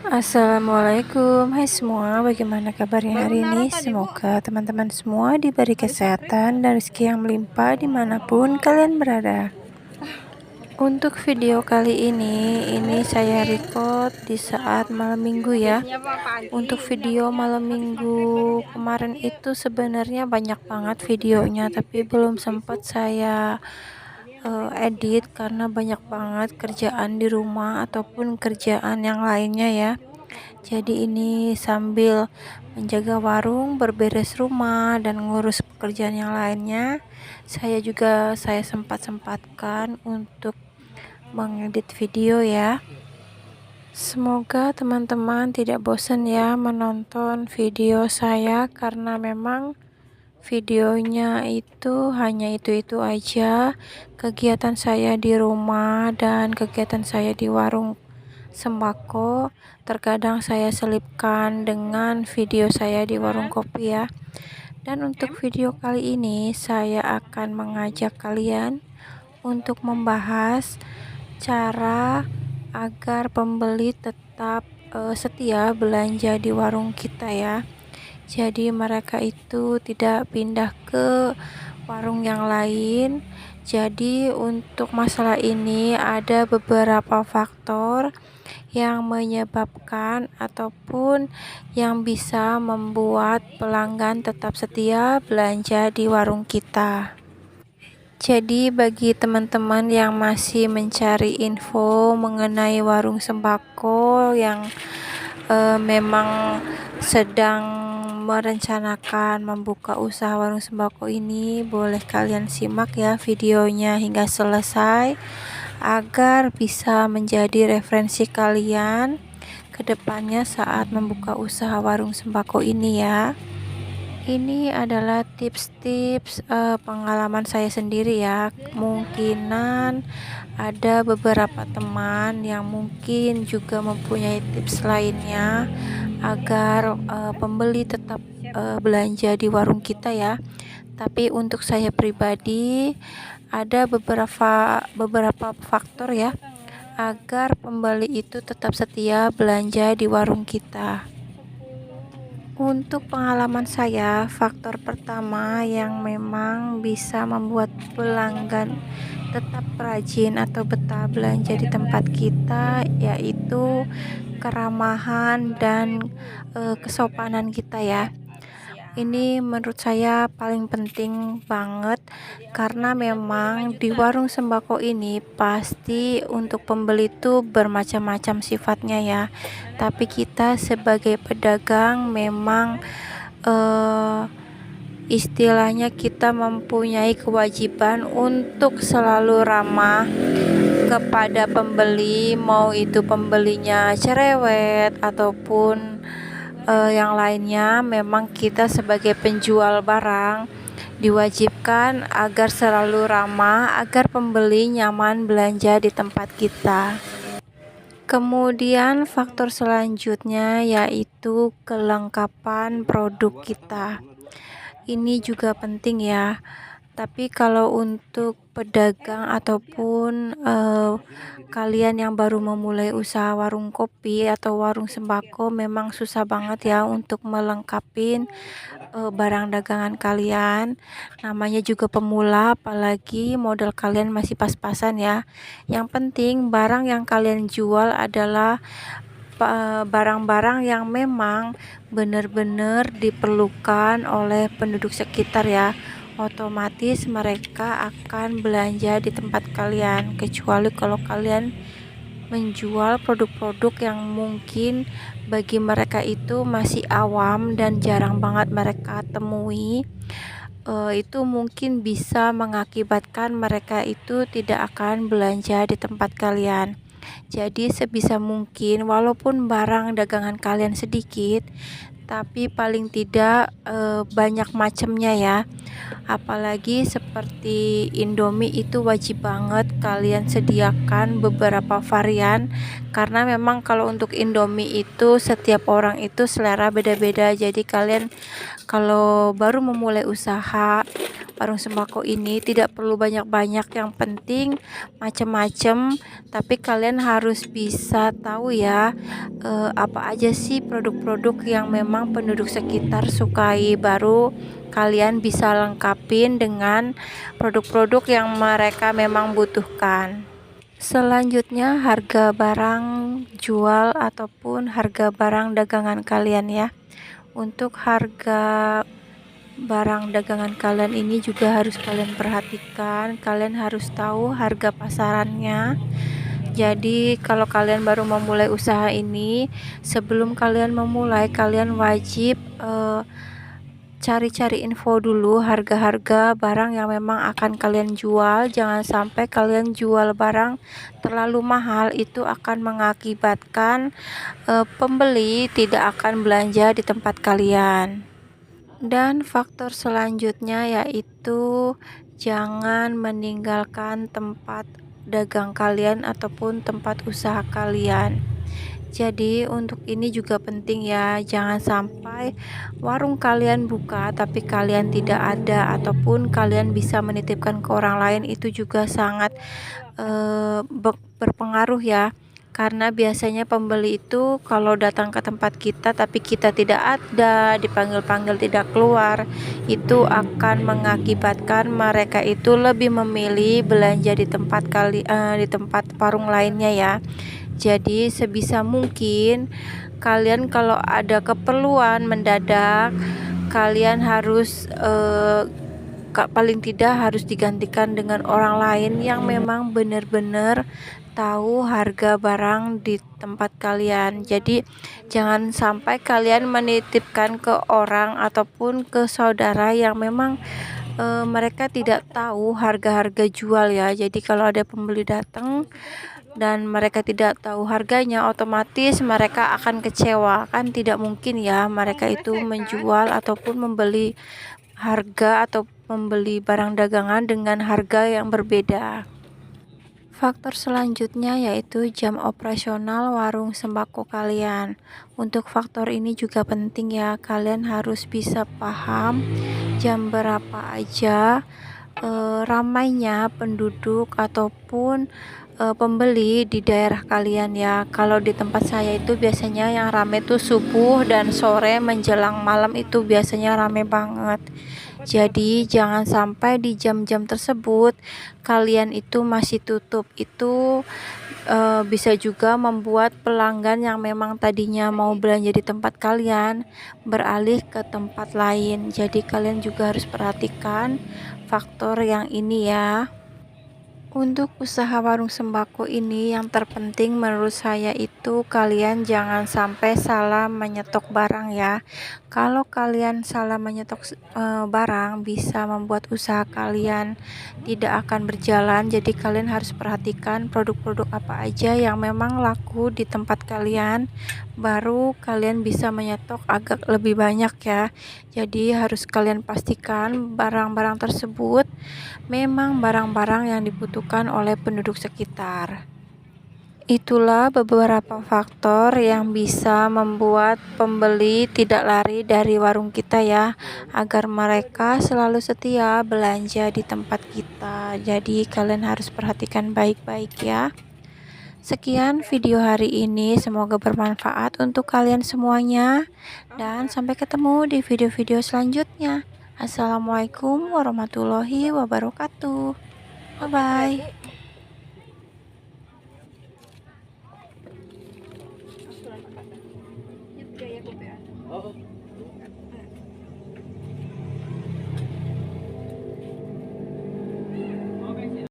Assalamualaikum, hai semua, bagaimana kabarnya hari ini? Semoga teman-teman semua diberi kesehatan dan rezeki yang melimpah dimanapun kalian berada. Untuk video kali ini saya record di saat malam minggu ya. Untuk video malam minggu kemarin itu sebenarnya banyak banget videonya, tapi belum sempat saya edit karena banyak banget kerjaan di rumah ataupun kerjaan yang lainnya ya. Jadi ini sambil menjaga warung, berberes rumah dan ngurus pekerjaan yang lainnya, saya sempat-sempatkan untuk mengedit video ya. Semoga teman-teman tidak bosan ya menonton video saya, karena memang videonya itu hanya itu-itu aja, kegiatan saya di rumah dan kegiatan saya di warung sembako. Terkadang saya selipkan dengan video saya di warung kopi ya. Dan untuk video kali ini saya akan mengajak kalian untuk membahas cara agar pembeli tetap setia belanja di warung kita ya. Jadi mereka itu tidak pindah ke warung yang lain. Jadi untuk masalah ini ada beberapa faktor yang menyebabkan ataupun yang bisa membuat pelanggan tetap setia belanja di warung kita. Jadi bagi teman-teman yang masih mencari info mengenai warung sembako yang memang sedang merencanakan membuka usaha warung sembako ini, boleh kalian simak ya videonya hingga selesai agar bisa menjadi referensi kalian ke depannya saat membuka usaha warung sembako ini ya. Ini adalah tips-tips pengalaman saya sendiri ya. Mungkinan ada beberapa teman yang mungkin juga mempunyai tips lainnya agar pembeli tetap belanja di warung kita ya. Tapi untuk saya pribadi ada beberapa faktor ya agar pembeli itu tetap setia belanja di warung kita. Untuk pengalaman saya, faktor pertama yang memang bisa membuat pelanggan tetap rajin atau betah belanja di tempat kita yaitu keramahan dan kesopanan kita ya. Ini menurut saya paling penting banget, karena memang di warung sembako ini pasti untuk pembeli itu bermacam-macam sifatnya ya. Tapi kita sebagai pedagang memang istilahnya kita mempunyai kewajiban untuk selalu ramah kepada pembeli, mau itu pembelinya cerewet ataupun yang lainnya. Memang kita sebagai penjual barang diwajibkan agar selalu ramah agar pembeli nyaman belanja di tempat kita. Kemudian faktor selanjutnya yaitu kelengkapan produk kita. Ini juga penting ya. Tapi kalau untuk pedagang ataupun kalian yang baru memulai usaha warung kopi atau warung sembako, memang susah banget ya untuk melengkapi barang dagangan kalian. Namanya juga pemula, apalagi modal kalian masih pas-pasan ya. Yang penting barang yang kalian jual adalah barang-barang yang memang benar-benar diperlukan oleh penduduk sekitar ya. Otomatis mereka akan belanja di tempat kalian, kecuali kalau kalian menjual produk-produk yang mungkin bagi mereka itu masih awam dan jarang banget mereka temui. Itu mungkin bisa mengakibatkan mereka itu tidak akan belanja di tempat kalian. Jadi sebisa mungkin walaupun barang dagangan kalian sedikit, tapi paling tidak banyak macamnya ya. Apalagi seperti Indomie itu wajib banget kalian sediakan beberapa varian, karena memang kalau untuk Indomie itu setiap orang itu selera beda-beda. Jadi kalian kalau baru memulai usaha warung sembako ini tidak perlu banyak-banyak, yang penting macam-macam, tapi kalian harus bisa tahu ya apa aja sih produk-produk yang memang penduduk sekitar sukai, baru kalian bisa lengkapin dengan produk-produk yang mereka memang butuhkan. Selanjutnya harga barang jual ataupun harga barang dagangan kalian ya. Untuk harga barang dagangan kalian ini juga harus kalian perhatikan. Kalian harus tahu harga pasarannya. Jadi kalau kalian baru memulai usaha ini, sebelum kalian memulai, kalian wajib cari-cari info dulu harga-harga barang yang memang akan kalian jual. Jangan sampai kalian jual barang terlalu mahal, itu akan mengakibatkan pembeli tidak akan belanja di tempat kalian. Dan faktor selanjutnya yaitu jangan meninggalkan tempat dagang kalian ataupun tempat usaha kalian. Jadi untuk ini juga penting ya, jangan sampai warung kalian buka tapi kalian tidak ada, ataupun kalian bisa menitipkan ke orang lain. Itu juga sangat berpengaruh ya, karena biasanya pembeli itu kalau datang ke tempat kita tapi kita tidak ada, dipanggil-panggil tidak keluar, itu akan mengakibatkan mereka itu lebih memilih belanja di tempat warung lainnya ya. Jadi sebisa mungkin kalian kalau ada keperluan mendadak, kalian harus paling tidak harus digantikan dengan orang lain yang memang benar-benar tahu harga barang di tempat kalian. Jadi jangan sampai kalian menitipkan ke orang ataupun ke saudara yang memang mereka tidak tahu harga-harga jual ya. Jadi kalau ada pembeli datang dan mereka tidak tahu harganya, otomatis mereka akan kecewa. Kan tidak mungkin ya mereka itu menjual ataupun membeli harga atau membeli barang dagangan dengan harga yang berbeda. Faktor selanjutnya yaitu jam operasional warung sembako kalian. Untuk faktor ini juga penting ya, kalian harus bisa paham jam berapa aja ramainya penduduk ataupun pembeli di daerah kalian ya. Kalau di tempat saya itu biasanya yang ramai tuh subuh dan sore menjelang malam, itu biasanya ramai banget. Jadi jangan sampai di jam-jam tersebut kalian itu masih tutup. Itu bisa juga membuat pelanggan yang memang tadinya mau belanja di tempat kalian beralih ke tempat lain. Jadi kalian juga harus perhatikan faktor yang ini ya. Untuk usaha warung sembako ini yang terpenting menurut saya itu kalian jangan sampai salah menyetok barang ya. Kalau kalian salah menyetok barang bisa membuat usaha kalian tidak akan berjalan. Jadi kalian harus perhatikan produk-produk apa aja yang memang laku di tempat kalian, baru kalian bisa menyetok agak lebih banyak ya. Jadi harus kalian pastikan barang-barang tersebut memang barang-barang yang dibutuhkan oleh penduduk sekitar. Itulah beberapa faktor yang bisa membuat pembeli tidak lari dari warung kita ya, agar mereka selalu setia belanja di tempat kita. Jadi kalian harus perhatikan baik-baik ya. Sekian video hari ini, semoga bermanfaat untuk kalian semuanya, dan sampai ketemu di video-video selanjutnya. Assalamualaikum warahmatullahi wabarakatuh. Bye bye.